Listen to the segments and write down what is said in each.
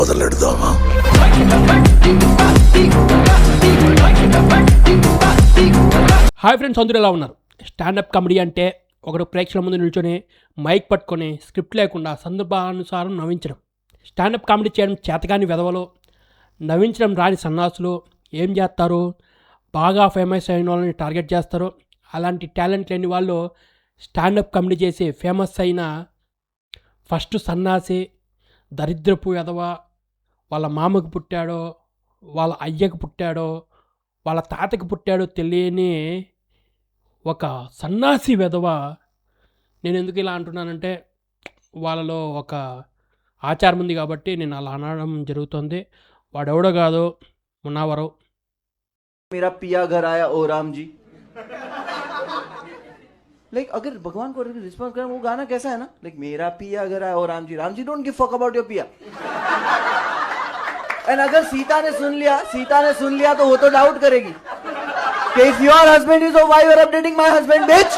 మొదలెడదామా? Hi friends, అందరూ ఎలా ఉన్నారు? స్టాండప్ కామెడీ అంటే ఒకడు ప్రేక్షకుల ముందు నిల్చొని మైక్ పట్టుకొని స్క్రిప్ట్ లేకుండా సందర్భానుసారం నవ్వించడం. స్టాండప్ కామెడీ చేయడం చేతగాని వెధవలు, నవ్వించడం రాని సన్నాసులు ఏం చేస్తారు? బాగా ఫేమస్ అయిన వాళ్ళని టార్గెట్ చేస్తారు. అలాంటి టాలెంట్ లేని వాళ్ళు స్టాండప్ కామెడీ చేసి ఫేమస్ అయిన ఫస్ట్ సన్నాసి, దరిద్రపు వెధవ, వాళ్ళ మామకు పుట్టాడో, వాళ్ళ అయ్యకు పుట్టాడో, వాళ్ళ తాతకి పుట్టాడో తెలియని ఒక సన్నాసి వెధవ. నేను ఎందుకు ఇలా అంటున్నానంటే వాళ్ళలో ఒక ఆచారం ఉంది కాబట్టి నేను అలా అనడం జరుగుతుంది. వాడెవడో కాదు, మున్నావరు. मेरा पिया घर आया ओ राम जी. लाइक अगर भगवान को रिस्पॉन्स करें, वो गाना कैसा है ना, लाइक मेरा पिया घर आया ओ Ram ji don't give fuck about your पिया. एंड अगर सीता ने सुन लिया तो वो तो डाउट करेगी कि if your husband is, why you are updating my husband bitch.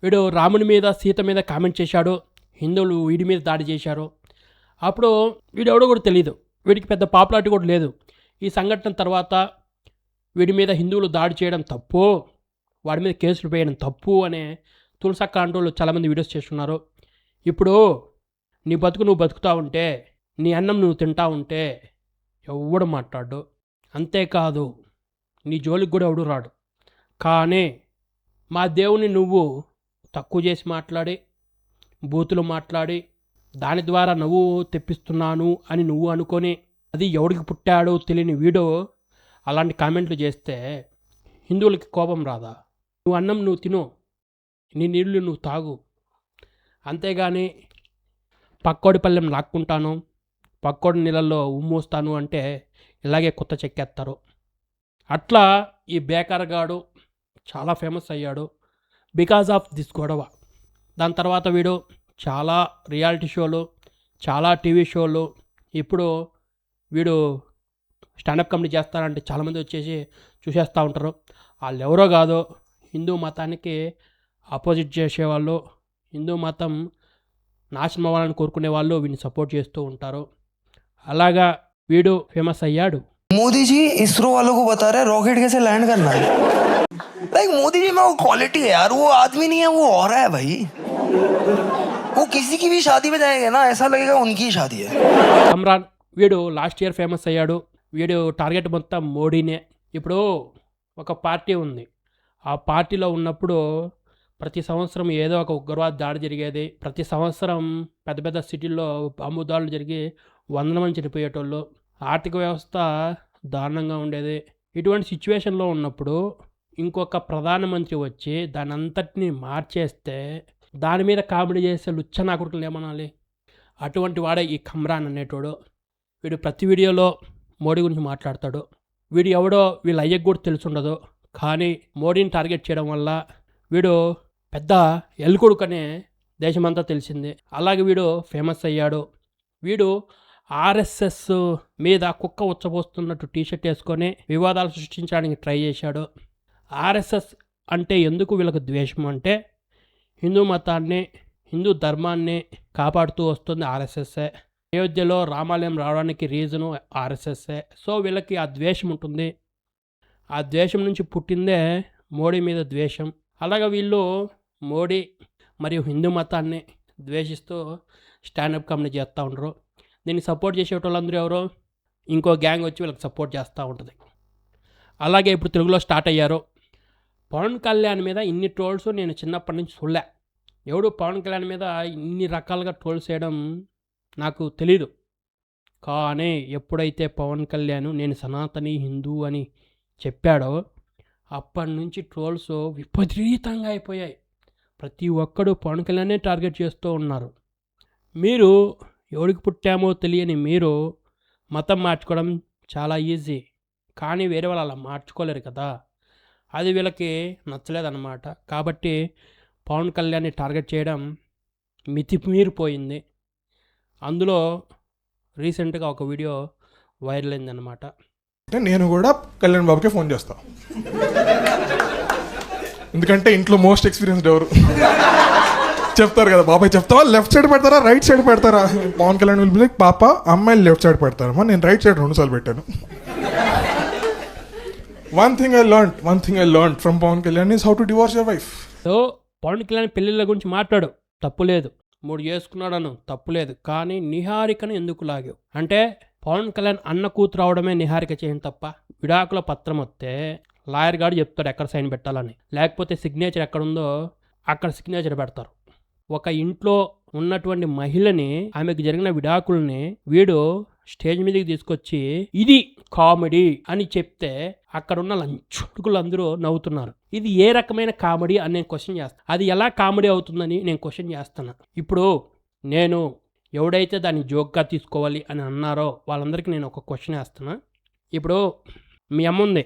వీడు రాముని మీద సీత మీద కామెంట్ చేశాడు, హిందువులు వీడి మీద దాడి చేశారు. అప్పుడు వీడెవడో కూడా తెలియదు, వీడికి పెద్ద పాపులారిటీ కూడా లేదు. ఈ సంఘటన తర్వాత వీడి మీద హిందువులు దాడి చేయడం తప్పు, వాడి మీద కేసులు వేయడం తప్పు అనే తులసక్క అంటూ చాలామంది వీడియోస్ చేస్తున్నారు. ఇప్పుడు నీ బతుకు నువ్వు బతుకుతా ఉంటే, నీ అన్నం నువ్వు తింటా ఉంటే ఎవడు మాట్లాడు. అంతేకాదు నీ జోలికి కూడా ఎవడు రాడు. కానీ మా దేవుని నువ్వు తక్కువ చేసి మాట్లాడి, బూతులు మాట్లాడి, దాని ద్వారా నువ్వు తెప్పిస్తున్నాను అని నువ్వు అనుకొని, అది ఎవడికి పుట్టాడో తెలియని వీడో అలాంటి కామెంట్లు చేస్తే హిందువులకి కోపం రాదా? నువ్వు అన్నం నువ్వు తిను, నీ నీళ్ళు నువ్వు తాగు, అంతేగాని పక్కోడి పల్లెం లాక్కుంటాను, పక్కోడి నీళ్ళల్లో ఉమ్మూస్తాను అంటే ఇలాగే కొత్త చెక్కేస్తారు. అట్లా ఈ బేకారగాడు చాలా ఫేమస్ అయ్యాడు బికాజ్ ఆఫ్ దిస్ గొడవ. దాని తర్వాత వీడు చాలా రియాలిటీ షోలు, చాలా టీవీ షోలు, ఇప్పుడు వీడు స్టాండప్ కామెడీ చేస్తారంటే చాలామంది వచ్చేసి చూసేస్తూ ఉంటారు. వాళ్ళు ఎవరో కాదు, హిందూ మతానికి ఆపోజిట్ చేసేవాళ్ళు, హిందూ మతం నాశనం అవ్వాలని కోరుకునే వాళ్ళు వీడిని సపోర్ట్ చేస్తూ ఉంటారు. అలాగా వీడు ఫేమస్ అయ్యాడు. मोदी जी इसरो वालों को बता रहे हैं रॉकेट कैसे लैंड करना है. लाइक मोदी जी में वो क्वालिटी है यार, वो आदमी नहीं है, वो औरा है भाई. वो किसी की भी शादी में जाएंगे ना, ऐसा लगेगा उनकी शादी है. కమ్రాన్ వీడు లాస్ట్ ఇయర్ ఫేమస్ అయ్యాడు. వీడు టార్గెట్ మొత్తం మోడీనే. ఇప్పుడు ఒక పార్టీ ఉంది, ఆ పార్టీలో ఉన్నప్పుడు ప్రతి సంవత్సరం ఏదో ఒక ఉగ్రవాద దాడి జరిగేది. ప్రతి సంవత్సరం పెద్ద పెద్ద సిటీల్లో బాంబు దాడులు జరిగి 100 మంది చనిపోయేటోళ్ళు. ఆర్థిక వ్యవస్థ దారుణంగా ఉండేది. ఇటువంటి సిచ్యువేషన్లో ఉన్నప్పుడు ఇంకొక ప్రధానమంత్రి వచ్చి దాని అంతటిని మార్చేస్తే దాని మీద కామెడీ చేసే లుచ్చ నా కొడుకులు ఏమనాలి? అటువంటి వాడే ఈ కమ్రాన్ అనేటోడు. వీడు ప్రతి వీడియోలో మోడీ గురించి మాట్లాడతాడు. వీడు ఎవడో వీళ్ళ అయ్యకు కూడా తెలుసుండదు, కానీ మోడీని టార్గెట్ చేయడం వల్ల వీడు పెద్ద ఎల్కొడుకనే దేశమంతా తెలిసింది. అలాగే వీడు ఫేమస్ అయ్యాడు. వీడు ఆర్ఎస్ఎస్ మీద కుక్క ఉచ్చబోస్తున్నట్టు టీషర్ట్ వేసుకొని వివాదాలు సృష్టించడానికి ట్రై చేశాడు. ఆర్ఎస్ఎస్ అంటే ఎందుకు వీళ్ళకు ద్వేషం అంటే, హిందూ మతాన్ని, హిందూ ధర్మాన్ని కాపాడుతూ వస్తుంది ఆర్ఎస్ఎస్ఏ. అయోధ్యలో రామాలయం రావడానికి రీజను ఆర్ఎస్ఎస్ఏ. సో వీళ్ళకి ఆ ద్వేషం ఉంటుంది. ఆ ద్వేషం నుంచి పుట్టిందే మోడీ మీద ద్వేషం. అలాగే వీళ్ళు మోడీ మరియు హిందూ మతాన్ని ద్వేషిస్తూ స్టాండప్ కామెడీ చేస్తూ ఉంటారు. దీన్ని సపోర్ట్ చేసే వాళ్ళందరూ ఎవరో ఇంకో గ్యాంగ్ వచ్చి వీళ్ళకి సపోర్ట్ చేస్తూ ఉంటుంది. అలాగే ఇప్పుడు తెలుగులో స్టార్ట్ అయ్యారు. పవన్ కళ్యాణ్ మీద ఇన్ని ట్రోల్స్ నేను చిన్నప్పటి నుంచి చూడలే. ఎవడు పవన్ కళ్యాణ్ మీద ఇన్ని రకాలుగా ట్రోల్స్ చేయడం నాకు తెలీదు. కానీ ఎప్పుడైతే పవన్ కళ్యాణ్ నేను సనాతని హిందూ అని చెప్పాడో అప్పటి నుంచి ట్రోల్స్ విపరీతంగా అయిపోయాయి. ప్రతి ఒక్కడు పవన్ కళ్యాణ్నే టార్గెట్ చేస్తూ ఉన్నారు. మీరు ఎవరికి పుట్టామో తెలియని మీరు మతం మార్చుకోవడం చాలా ఈజీ, కానీ వేరే వాళ్ళు అలా మార్చుకోలేరు కదా. అది వీళ్ళకి నచ్చలేదన్నమాట. కాబట్టి పవన్ కళ్యాణ్ని టార్గెట్ చేయడం మితిమీరిపోయింది. అందులో రీసెంట్గా ఒక వీడియో వైరల్ అయిందన్నమాట. నేను కూడా కళ్యాణ్ బాబుకే ఫోన్ చేస్తా, ఎందుకంటే ఇంట్లో మోస్ట్ ఎక్స్పీరియన్స్డ్ ఎవరు. చెప్తారు కదా బాబాయ్ చెప్తావా లెఫ్ట్ సైడ్ పెడతారా రైట్ సైడ్ పెడతారా Pawan Kalyan will be like పాప అమ్మాయిలు లెఫ్ట్ సైడ్ పెడతారమ్మా నేను రైట్ సైడ్ 2 సార్లు పెట్టాను. One thing I learn from Pawan Kalyan is how to divorce your wife. So Pawan Kalyan పెళ్ళిళ్ళ గురించి మాట్లాడు, తప్పులేదు. 3 చేసుకున్నాడను తప్పులేదు. కానీ నిహారికను ఎందుకు లాగావు అంటే పవన్ కళ్యాణ్ అన్న కూతురు అవడమే నిహారిక చేయని తప్ప. విడాకుల పత్రం వస్తే లాయర్ గారు చెప్తాడు ఎక్కడ సైన్ పెట్టాలని, లేకపోతే సిగ్నేచర్ ఎక్కడుందో అక్కడ సిగ్నేచర్ పెడతారు. ఒక ఇంట్లో ఉన్నటువంటి మహిళని, ఆమెకు జరిగిన విడాకుల్ని వీడు స్టేజ్ మీదకి తీసుకొచ్చి ఇది కామెడీ అని చెప్తే అక్కడున్న లంచుకులు అందరూ నవ్వుతున్నారు. ఇది ఏ రకమైన కామెడీ అని నేను క్వశ్చన్ చేస్తాను. అది ఎలా కామెడీ అవుతుందని నేను క్వశ్చన్ చేస్తాను. ఇప్పుడు నేను ఎవడైతే దాన్ని జోక్గా తీసుకోవాలి అని అన్నారో వాళ్ళందరికీ నేను ఒక క్వశ్చన్ వేస్తున్నా. ఇప్పుడు మీ అమ్మ ఉంది,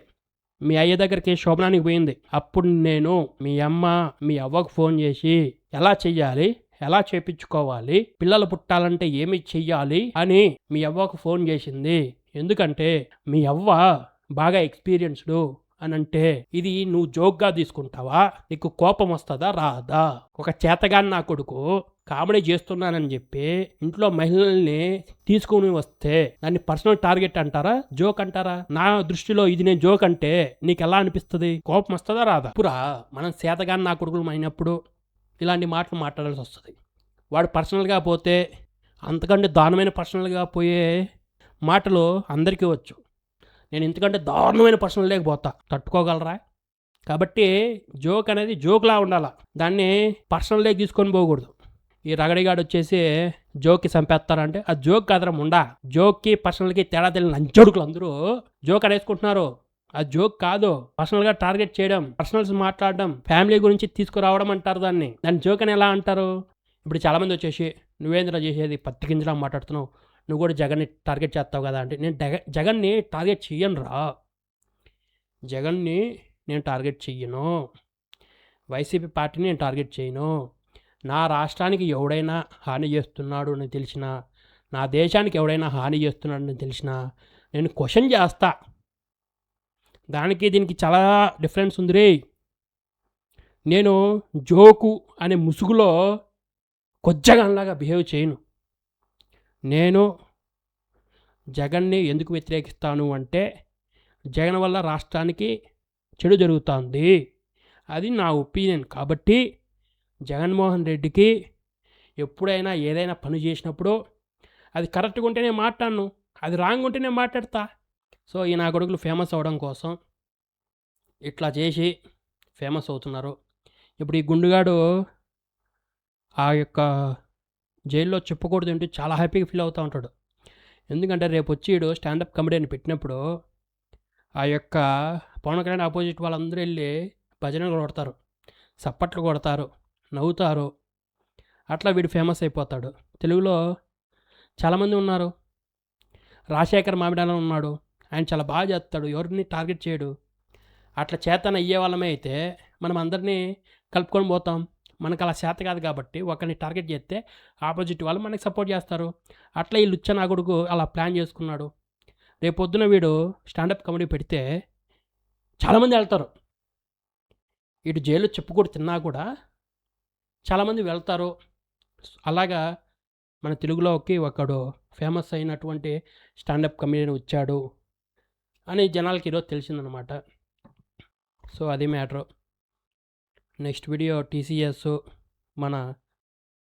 మీ అయ్య దగ్గరికి శోభనానికి పోయింది. అప్పుడు నేను మీ అవ్వకు ఫోన్ చేసి ఎలా చెయ్యాలి, ఎలా చేపించుకోవాలి, పిల్లలు పుట్టాలంటే ఏమి చెయ్యాలి అని మీ అవ్వకు ఫోన్ చేసింది. ఎందుకంటే మీ అవ్వ బాగా ఎక్స్పీరియన్స్డ్ అని అంటే ఇది నువ్వు జోక్గా తీసుకుంటావా, నీకు కోపం వస్తుందా రాదా? ఒక చేతగాని నా కొడుకు కామెడీ చేస్తున్నానని చెప్పి ఇంట్లో మహిళల్ని తీసుకుని వస్తే దాన్ని పర్సనల్ టార్గెట్ అంటారా, జోక్ అంటారా? నా దృష్టిలో ఇది నేను జోక్ అంటే నీకు ఎలా అనిపిస్తుంది? కోపం వస్తుందా రాదా? పురా మనం చేతగాని నా కొడుకులు అయినప్పుడు ఇలాంటి మాటలు మాట్లాడాల్సి వస్తుంది. వాడు పర్సనల్గా పోతే అంతకంటే దారుణమైన పర్సనల్గా పోయే మాటలు అందరికీ వచ్చు. నేను ఇంతకంటే దారుణమైన పర్సనల్ లేకపోతా, తట్టుకోగలరా? కాబట్టి జోక్ అనేది జోక్లా ఉండాలా, దాన్ని పర్సనల్ లేక తీసుకొని పోకూడదు. ఈ రగడిగాడు వచ్చేసి జోక్కి చంపేస్తారంటే అది జోక్ కాదరా ముండా. జోక్కి పర్సనల్కి తేడా తెలియని లంచోడుకులు అందరూ జోక్ అనేసుకుంటున్నారు. అది జోక్ కాదు. పర్సనల్గా టార్గెట్ చేయడం, పర్సనల్స్ మాట్లాడడం, ఫ్యామిలీ గురించి తీసుకురావడం అంటారు దాన్ని. దాన్ని జోక్ అని ఎలా అంటారు? ఇప్పుడు చాలామంది వచ్చేసి నువ్వేంద్ర చేసేది పత్తి గింజలా మాట్లాడుతున్నావు, నువ్వు కూడా జగన్ని టార్గెట్ చేస్తావు కదా అంటే నేను జగన్ని టార్గెట్ చెయ్యను రా. జగన్ని నేను టార్గెట్ చెయ్యను, వైసీపీ పార్టీని నేను టార్గెట్ చేయను. నా రాష్ట్రానికి ఎవడైనా హాని చేస్తున్నాడు అని తెలిసినా, నా దేశానికి ఎవడైనా హాని చేస్తున్నాడని తెలిసినా నేను క్వశ్చన్ చేస్తా. దానికి దీనికి చాలా డిఫరెన్స్ ఉంది రే. నేను జోకు అనే ముసుగులో కొజ్జగంలాగా బిహేవ్ చేయను. నేను జగన్ని ఎందుకు వ్యతిరేకిస్తాను అంటే జగన్ వల్ల రాష్ట్రానికి చెడు జరుగుతుంది, అది నా ఒపీనియన్. కాబట్టి జగన్మోహన్ రెడ్డికి ఎప్పుడైనా ఏదైనా పని చేసినప్పుడు అది కరెక్ట్గా ఉంటేనే మాట్లాడను, అది రాంగ్ ఉంటేనే మాట్లాడతా. సో ఈ నా కొడుకులు ఫేమస్ అవ్వడం కోసం ఇట్లా చేసి ఫేమస్ అవుతున్నారు. ఇప్పుడు ఈ గుండుగాడు ఆ యొక్క జైల్లో చెప్పకూడదు అంటే చాలా హ్యాపీగా ఫీల్ అవుతూ ఉంటాడు. ఎందుకంటే రేపు వచ్చి వీడు స్టాండప్ కామెడీ అని పెట్టినప్పుడు ఆ యొక్క పవన్ కళ్యాణ్ ఆపోజిట్ వాళ్ళందరూ వెళ్ళి భజనలు కొడతారు, చప్పట్లు కొడతారు, నవ్వుతారు. అట్లా వీడు ఫేమస్ అయిపోతాడు. తెలుగులో చాలామంది ఉన్నారు. రాజశేఖర్ మామిడాల ఉన్నాడు, ఆయన చాలా బాగా చేస్తాడు, ఎవరిని టార్గెట్ చేయడు. అట్లా చేతన అయ్యే వాళ్ళమే అయితే మనం అందరినీ కలుపుకొని పోతాం. మనకు అలా చేత కాదు కాబట్టి ఒకరిని టార్గెట్ చేస్తే ఆపోజిట్ వాళ్ళు మనకి సపోర్ట్ చేస్తారు. అట్లా ఈ లుచ్చ నా కొడుకు అలా ప్లాన్ చేసుకున్నాడు. రేపు పొద్దున వీడు స్టాండప్ కామెడీ పెడితే చాలామంది వెళ్తారు. ఇటు జైలు చెప్పుకూడదు తిన్నా కూడా చాలామంది వెళ్తారు. అలాగా మన తెలుగులోకి ఒకడు ఫేమస్ అయినటువంటి స్టాండప్ కమెడియన్ వచ్చాడు అని జనాలకి ఈరోజు తెలిసిందనమాట. సో అది మ్యాటర్. నెక్స్ట్ వీడియో టీసీఎస్ మన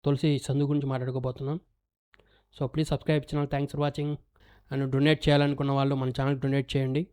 తులసి సందు గురించి మాట్లాడుకోబోతున్నాం. So please subscribe channel. Thanks for watching. And donate చేయాలనుకున్న వాళ్ళు మన ఛానల్కి డొనేట్ చేయండి.